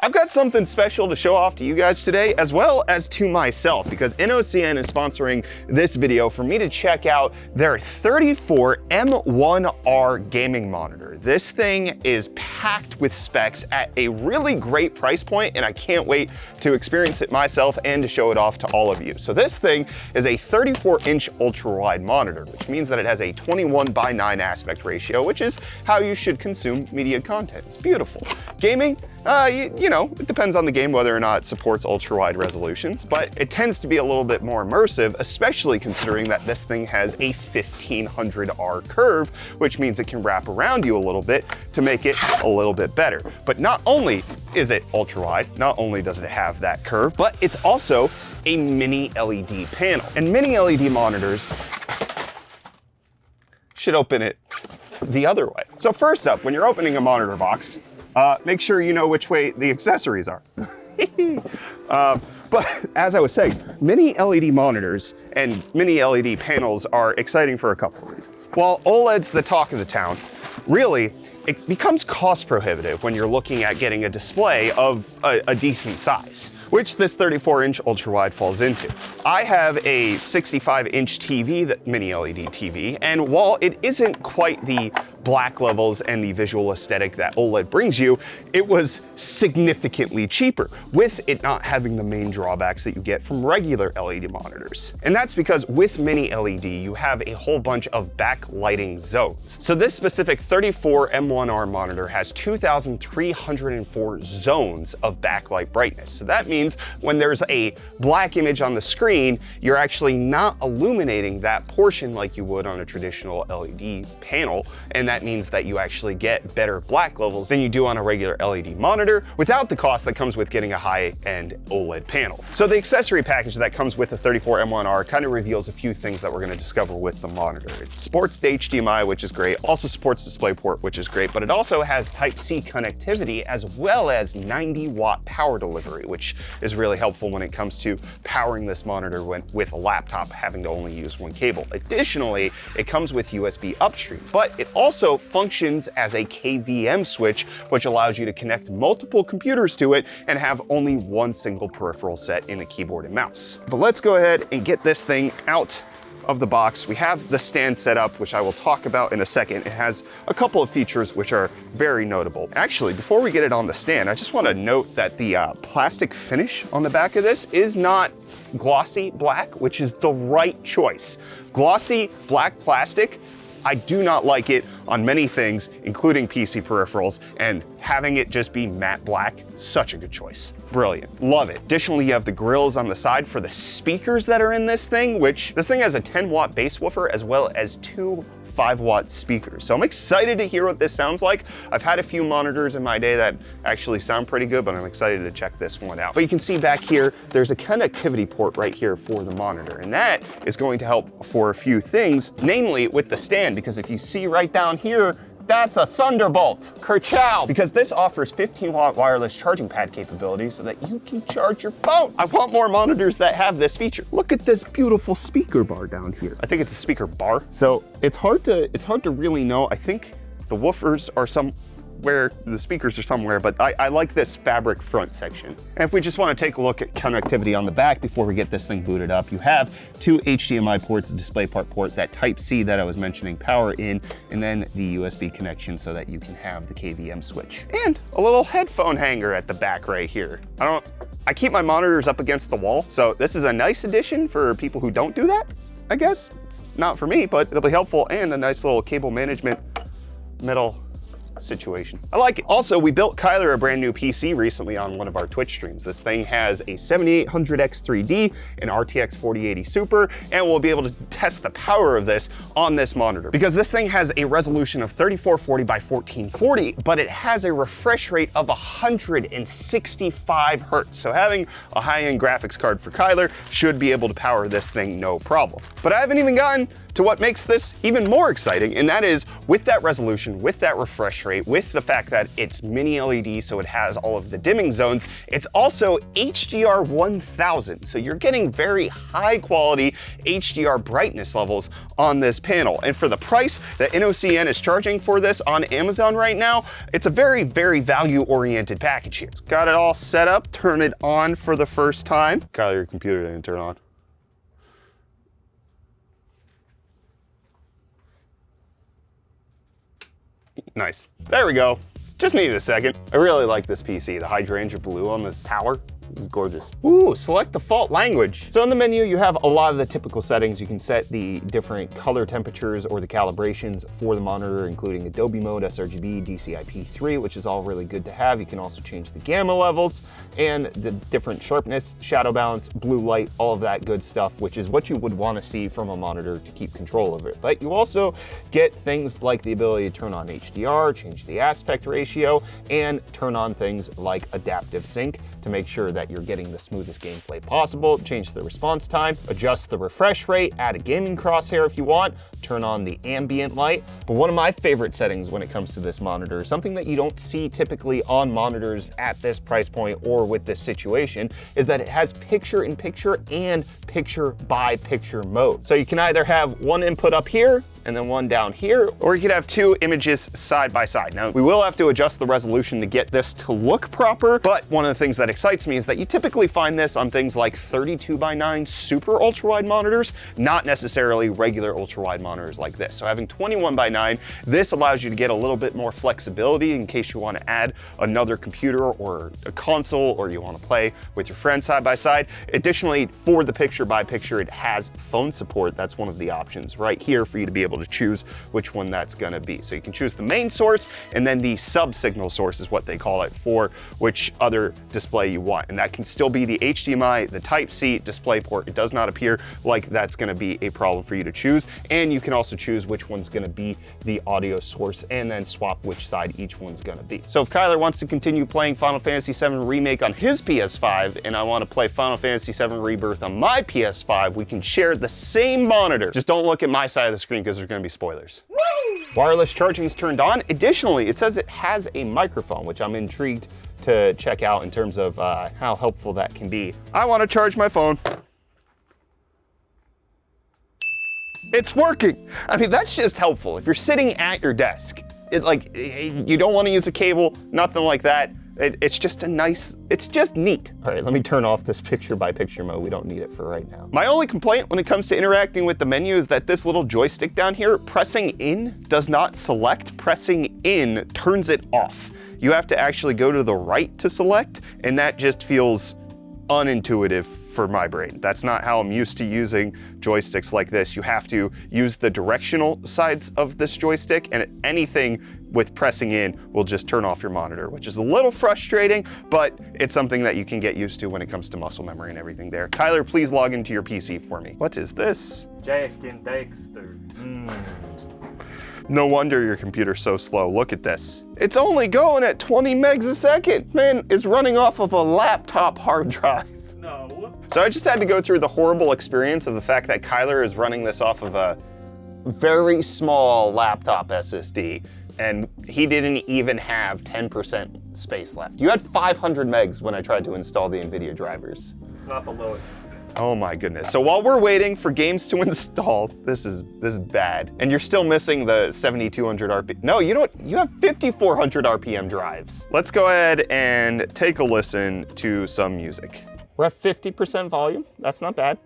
I've got something special to show off to you guys today, as well as to myself, because INNOCN is sponsoring this video for me to check out their 34 M1R gaming monitor. This thing is packed with specs at a really great price point, and I can't wait to experience it myself and to show it off to all of you. So this thing is a 34-inch ultra-wide monitor, which means that it has a 21:9 aspect ratio, which is how you should consume media content. It's beautiful. Gaming, you know, it depends on the game whether or not it supports ultra-wide resolutions, but it tends to be a little bit more immersive, especially considering that this thing has a 1500R curve, which means it can wrap around you a little bit to make it a little bit better. But not only is it ultra-wide, not only does it have that curve, but it's also a mini LED panel. And mini LED monitors should open it the other way. So first up, when you're opening a monitor box, make sure you know which way the accessories are. But as I was saying, mini LED monitors and mini LED panels are exciting for a couple of reasons. While OLED's the talk of the town, really, it becomes cost prohibitive when you're looking at getting a display of a decent size, which this 34-inch ultra-wide falls into. I have a 65-inch TV, that mini LED TV, and while it isn't quite the black levels and the visual aesthetic that OLED brings you, it was significantly cheaper, with it not having the main drawbacks that you get from regular LED monitors. And that's because with mini LED, you have a whole bunch of backlighting zones. So this specific 34 M1R monitor has 2,304 zones of backlight brightness. So that means when there's a black image on the screen, you're actually not illuminating that portion like you would on a traditional LED panel, and that means that you actually get better black levels than you do on a regular LED monitor without the cost that comes with getting a high-end OLED panel. So the accessory package that comes with the 34 M1R kind of reveals a few things that we're going to discover with the monitor. It supports the HDMI, which is great, also supports DisplayPort, which is great, but it also has Type-C connectivity as well as 90-watt power delivery, which is really helpful when it comes to powering this monitor with a laptop having to only use one cable. Additionally, it comes with USB upstream, but it also functions as a KVM switch, which allows you to connect multiple computers to it and have only one single peripheral set in a keyboard and mouse. But let's go ahead and get this thing out of the box. We have the stand set up, which I will talk about in a second. It has a couple of features which are very notable. Actually, before we get it on the stand, I just want to note that the plastic finish on the back of this is not glossy black, which is the right choice. Glossy black plastic, I do not like it on many things, including PC peripherals, and having it just be matte black, such a good choice. Brilliant, love it. Additionally, you have the grills on the side for the speakers that are in this thing, which this thing has a 10-watt bass woofer as well as two 5-watt speakers. So I'm excited to hear what this sounds like. I've had a few monitors in my day that actually sound pretty good, but I'm excited to check this one out. But you can see back here, there's a connectivity port right here for the monitor, and that is going to help for a few things, namely with the stand, because if you see right down here, that's a Thunderbolt. Kerchow! Because this offers 15-watt wireless charging pad capability so that you can charge your phone. I want more monitors that have this feature. Look at this beautiful speaker bar down here. I think it's a speaker bar. So it's hard to really know. I think the woofers are somewhere, the speakers are somewhere, but I like this fabric front section. And if we just want to take a look at connectivity on the back before we get this thing booted up, you have two HDMI ports, a DisplayPort port, that Type-C that I was mentioning, power in, and then the USB connection so that you can have the KVM switch. And a little headphone hanger at the back right here. I keep my monitors up against the wall, so this is a nice addition for people who don't do that, I guess. It's not for me, but it'll be helpful, and a nice little cable management metal situation. I like it. Also, we built Kyler a brand new PC recently on one of our Twitch streams. This thing has a 7800X3D, an RTX 4080 Super, and we'll be able to test the power of this on this monitor. Because this thing has a resolution of 3440 by 1440, but it has a refresh rate of 165 Hertz. So having a high-end graphics card for Kyler should be able to power this thing no problem. But I haven't even gotten to what makes this even more exciting, and that is with that resolution, with that refresh rate, with the fact that it's mini LED, so it has all of the dimming zones, it's also HDR 1000. So you're getting very high quality HDR brightness levels on this panel. And for the price that INNOCN is charging for this on Amazon right now, it's a very, very value-oriented package here. Got it all set up, turn it on for the first time. Kyle, your computer didn't turn on. Nice. There we go. Just needed a second. I really like this PC. The hydrangea blue on this tower is gorgeous. Ooh, select default language. So in the menu, you have a lot of the typical settings. You can set the different color temperatures or the calibrations for the monitor, including Adobe mode, sRGB, DCI-P3, which is all really good to have. You can also change the gamma levels and the different sharpness, shadow balance, blue light, all of that good stuff, which is what you would want to see from a monitor to keep control of it. But you also get things like the ability to turn on HDR, change the aspect ratio, and turn on things like adaptive sync to make sure that you're getting the smoothest gameplay possible, change the response time, adjust the refresh rate, add a gaming crosshair if you want, turn on the ambient light. But one of my favorite settings when it comes to this monitor, something that you don't see typically on monitors at this price point or with this situation, is that it has picture-in-picture and picture-by-picture mode. So you can either have one input up here and then one down here, or you could have two images side by side. Now, we will have to adjust the resolution to get this to look proper, but one of the things that excites me is that you typically find this on things like 32:9 super ultra-wide monitors, not necessarily regular ultra-wide monitors like this. So having 21:9, this allows you to get a little bit more flexibility in case you want to add another computer or a console, or you want to play with your friends side by side. Additionally, for the picture-by-picture, it has phone support. That's one of the options right here for you to be able to choose which one that's going to be. So you can choose the main source, and then the sub-signal source is what they call it, for which other display you want. And that can still be the HDMI, the Type-C display port. It does not appear like that's going to be a problem for you to choose. And you can also choose which one's going to be the audio source and then swap which side each one's going to be. So if Kyler wants to continue playing Final Fantasy VII Remake on his PS5 and I want to play Final Fantasy VII Rebirth on my PS5, we can share the same monitor. Just don't look at my side of the screen because there's going to be spoilers. Woo! Wireless charging is turned on. Additionally, it says it has a microphone, which I'm intrigued to check out in terms of how helpful that can be. I want to charge my phone. It's working. I mean, that's just helpful. If you're sitting at your desk, you don't want to use a cable, nothing like that. It's just it's just neat. All right, let me turn off this picture-by-picture mode. We don't need it for right now. My only complaint when it comes to interacting with the menu is that this little joystick down here, pressing in does not select. Pressing in turns it off. You have to actually go to the right to select, and that just feels unintuitive for my brain. That's not how I'm used to using joysticks like this. You have to use the directional sides of this joystick, and anything with pressing in will just turn off your monitor, which is a little frustrating, but it's something that you can get used to when it comes to muscle memory and everything there. Kyler, please log into your PC for me. What is this? JFK Dexter. No wonder your computer's so slow. Look at this. It's only going at 20 megs a second. Man, it's running off of a laptop hard drive. No. So I just had to go through the horrible experience of the fact that Kyler is running this off of a very small laptop SSD, and he didn't even have 10% space left. You had 500 megs when I tried to install the NVIDIA drivers. It's not the lowest. Oh my goodness. So while we're waiting for games to install, this is bad. And you're still missing the 7,200 RPM. No, you don't. You have 5,400 RPM drives. Let's go ahead and take a listen to some music. We're at 50% volume. That's not bad.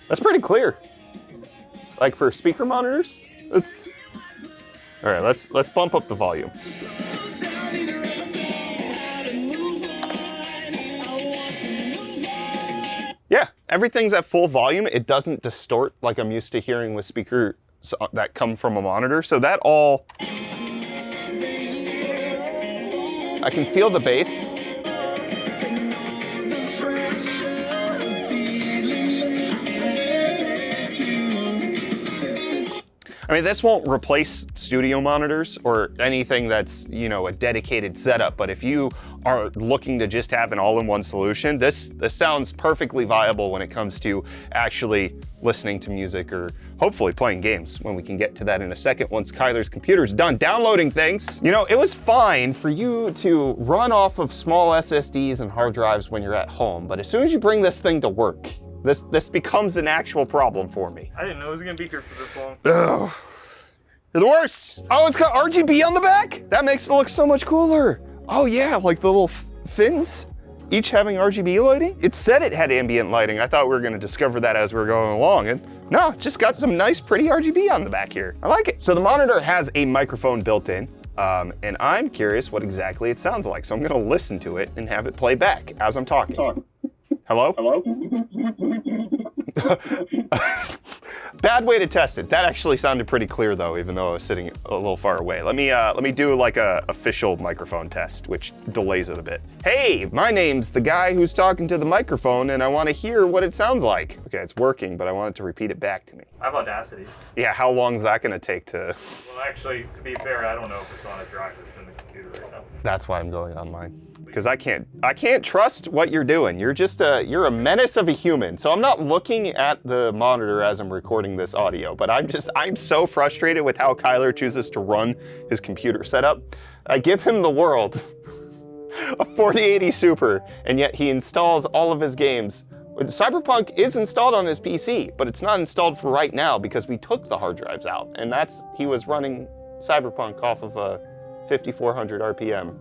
That's pretty clear. Like for speaker monitors, it's... All right, let's bump up the volume. Yeah, everything's at full volume. It doesn't distort like I'm used to hearing with speakers that come from a monitor. So that all... I can feel the bass. I mean, this won't replace studio monitors or anything that's, you know, a dedicated setup, but if you are looking to just have an all-in-one solution, this sounds perfectly viable when it comes to actually listening to music or hopefully playing games, when we can get to that in a second once Kyler's computer's done downloading things. You know, it was fine for you to run off of small SSDs and hard drives when you're at home, but as soon as you bring this thing to work, this becomes an actual problem for me. I didn't know it was gonna be here for this long. Ugh. You're the worst. Oh, it's got RGB on the back? That makes it look so much cooler. Oh yeah, like the little fins, each having RGB lighting. It said it had ambient lighting. I thought we were gonna discover that as we were going along, and no, just got some nice, pretty RGB on the back here. I like it. So the monitor has a microphone built in, and I'm curious what exactly it sounds like. So I'm gonna listen to it and have it play back as I'm talking. Hello? Hello? Bad way to test it. That actually sounded pretty clear though, even though I was sitting a little far away. Let me do like a official microphone test, which delays it a bit. Hey, my name's the guy who's talking to the microphone and I want to hear what it sounds like. Okay, it's working, but I want it to repeat it back to me. I have Audacity. Yeah, how long is that gonna take to? Well, actually, to be fair, I don't know if it's on a drive that's in the computer right now. That's why I'm going on mine. Because I can't trust what you're doing. You're just you're a menace of a human. So I'm not looking at the monitor as I'm recording this audio, but I'm so frustrated with how Kyler chooses to run his computer setup. I give him the world, a 4080 Super, and yet he installs all of his games. Cyberpunk is installed on his PC, but it's not installed for right now because we took the hard drives out, and he was running Cyberpunk off of a 5400 RPM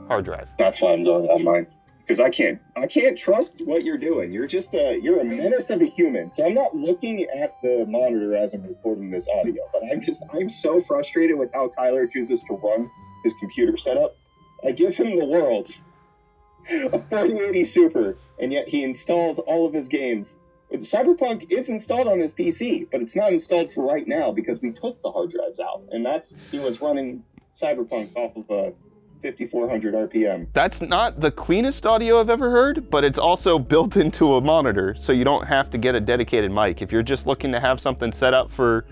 hard drive. That's why I'm going on mine. Because I can't trust what you're doing. You're just you're a menace of a human. So I'm not looking at the monitor as I'm recording this audio, but I'm so frustrated with how Kyler chooses to run his computer setup. I give him the world, a 4080 Super, and yet he installs all of his games. Cyberpunk is installed on his PC, but it's not installed for right now because we took the hard drives out, and he was running Cyberpunk off of a 5400 RPM. That's not the cleanest audio I've ever heard, but it's also built into a monitor, so you don't have to get a dedicated mic. If you're just looking to have something set up for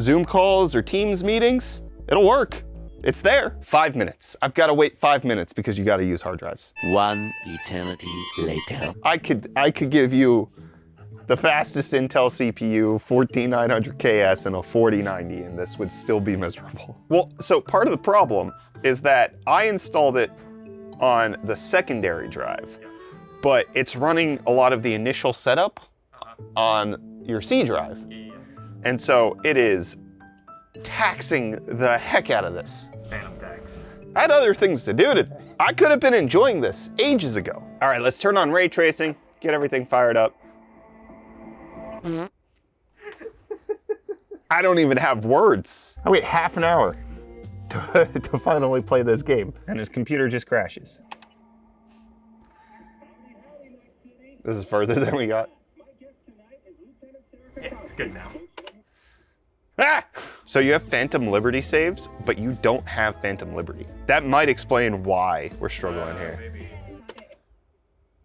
Zoom calls or Teams meetings, it'll work. It's there. 5 minutes. I've got to wait 5 minutes because you got to use hard drives. One eternity later. I could give you the fastest Intel CPU, 14900KS, and a 4090, and this would still be miserable. Well, so part of the problem is that I installed it on the secondary drive, but it's running a lot of the initial setup on your C drive. And so it is taxing the heck out of this. Phantom tax. I had other things to do today. I could have been enjoying this ages ago. All right, let's turn on ray tracing, get everything fired up. I don't even have words. I wait half an hour to finally play this game, and his computer just crashes. This is further than we got. Yeah, it's good now. Ah! So you have Phantom Liberty saves, but you don't have Phantom Liberty. That might explain why we're struggling here. Maybe.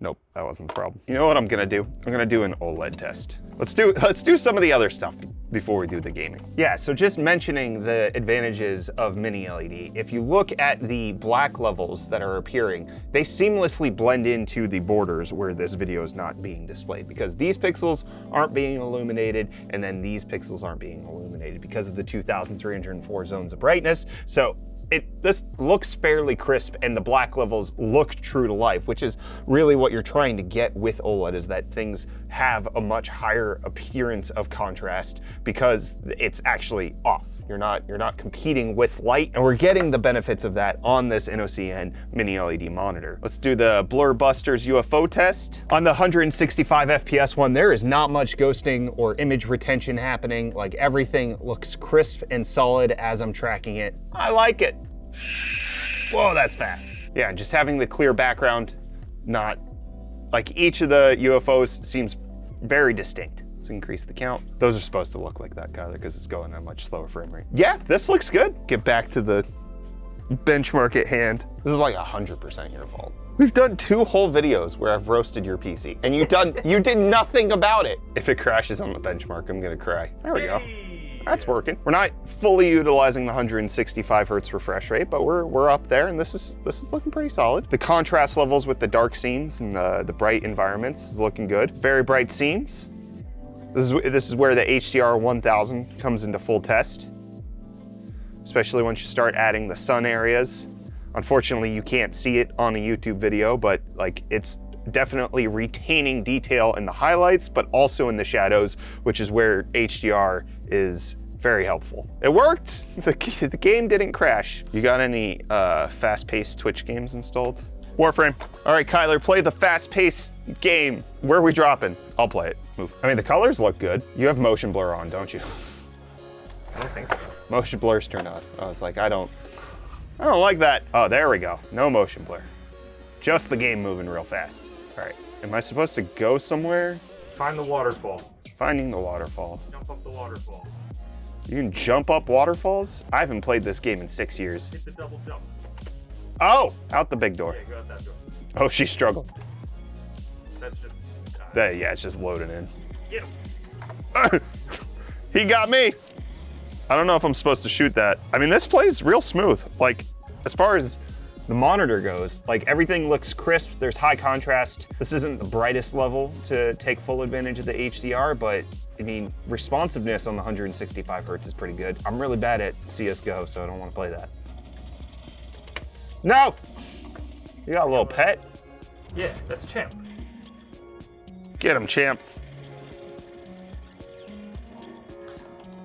Nope, that wasn't the problem. You know what I'm gonna do? I'm gonna do an OLED test. Let's do some of the other stuff before we do the gaming. Yeah, so just mentioning the advantages of mini LED. If you look at the black levels that are appearing, they seamlessly blend into the borders where this video is not being displayed, because these pixels aren't being illuminated and then these pixels aren't being illuminated because of the 2304 zones of brightness. So this looks fairly crisp, and the black levels look true to life, which is really what you're trying to get with OLED, is that things have a much higher appearance of contrast because it's actually off. You're not competing with light, and we're getting the benefits of that on this INNOCN mini LED monitor. Let's do the Blur Busters UFO test. On the 165 FPS one, there is not much ghosting or image retention happening. Like, everything looks crisp and solid as I'm tracking it. I like it. Whoa, that's fast. Yeah, just having the clear background, not like each of the UFOs seems very distinct. Let's increase the count. Those are supposed to look like that, Kyler, because it's going at a much slower frame rate. Yeah, this looks good. Get back to the benchmark at hand. This is like 100% your fault. We've done 2 whole videos where I've roasted your PC, and you did nothing about it. If it crashes on the benchmark, I'm gonna cry. There we go. That's working. We're not fully utilizing the 165 hertz refresh rate, but we're up there, and this is looking pretty solid. The contrast levels with the dark scenes and the bright environments is looking good. Very bright scenes. This is where the HDR 1000 comes into full test, especially once you start adding the sun areas. Unfortunately, you can't see it on a YouTube video, but like it's definitely retaining detail in the highlights, but also in the shadows, which is where HDR is very helpful. It worked. The game didn't crash. You got any fast-paced Twitch games installed? Warframe. All right, Kyler, play the fast-paced game. Where are we dropping? I'll play it. Move. I mean, the colors look good. You have motion blur on, don't you? I don't think so. Motion blur's turned on. I was like, I don't like that. Oh, there we go. No motion blur. Just the game moving real fast. All right, am I supposed to go somewhere? Find the waterfall. Finding the waterfall. Jump up the waterfall. You can jump up waterfalls? I haven't played this game in 6 years. Hit the double jump. Oh, out the big door. Yeah, go out that door. Oh, she struggled. That's just... Yeah, it's just loading in. Get him. He got me. I don't know if I'm supposed to shoot that. I mean, this plays real smooth. Like, as far as the monitor goes, like everything looks crisp. There's high contrast. This isn't the brightest level to take full advantage of the HDR, but I mean, responsiveness on the 165 hertz is pretty good. I'm really bad at CSGO, so I don't want to play that. No! You got a little pet? Yeah, that's Champ. Get him, champ.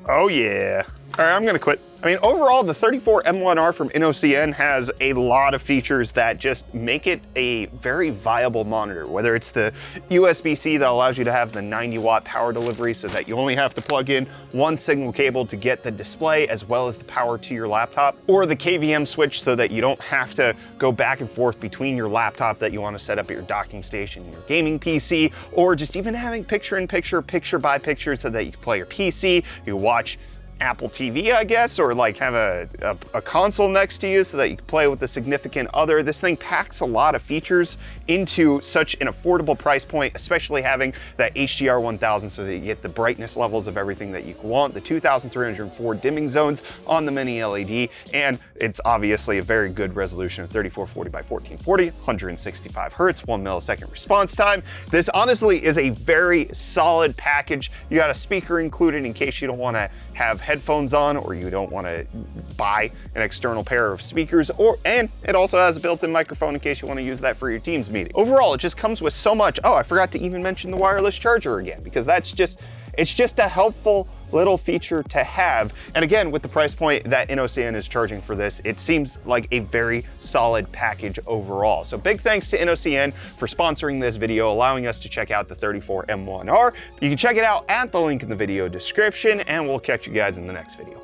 Oh yeah. All right, I'm gonna quit. I mean, overall, the 34M1R from INNOCN has a lot of features that just make it a very viable monitor, whether it's the USB-C that allows you to have the 90-watt power delivery so that you only have to plug in one single cable to get the display as well as the power to your laptop, or the KVM switch so that you don't have to go back and forth between your laptop that you want to set up at your docking station and your gaming PC, or just even having picture-in-picture, picture-by-picture so that you can play your PC, you watch Apple TV, I guess, or like have a console next to you so that you can play with a significant other. This thing packs a lot of features into such an affordable price point, especially having that HDR 1000 so that you get the brightness levels of everything that you want, the 2304 dimming zones on the mini LED, and it's obviously a very good resolution of 3440 by 1440, 165 hertz, 1 millisecond response time. This honestly is a very solid package. You got a speaker included in case you don't want to have headphones on or you don't want to buy an external pair of speakers, and it also has a built-in microphone in case you want to use that for your Teams meeting. Overall, it just comes with so much. Oh, I forgot to even mention the wireless charger again, because it's just a helpful little feature to have. And again, with the price point that INNOCN is charging for this, it seems like a very solid package overall. So big thanks to INNOCN for sponsoring this video, allowing us to check out the 34M1R. You can check it out at the link in the video description, and we'll catch you guys in the next video.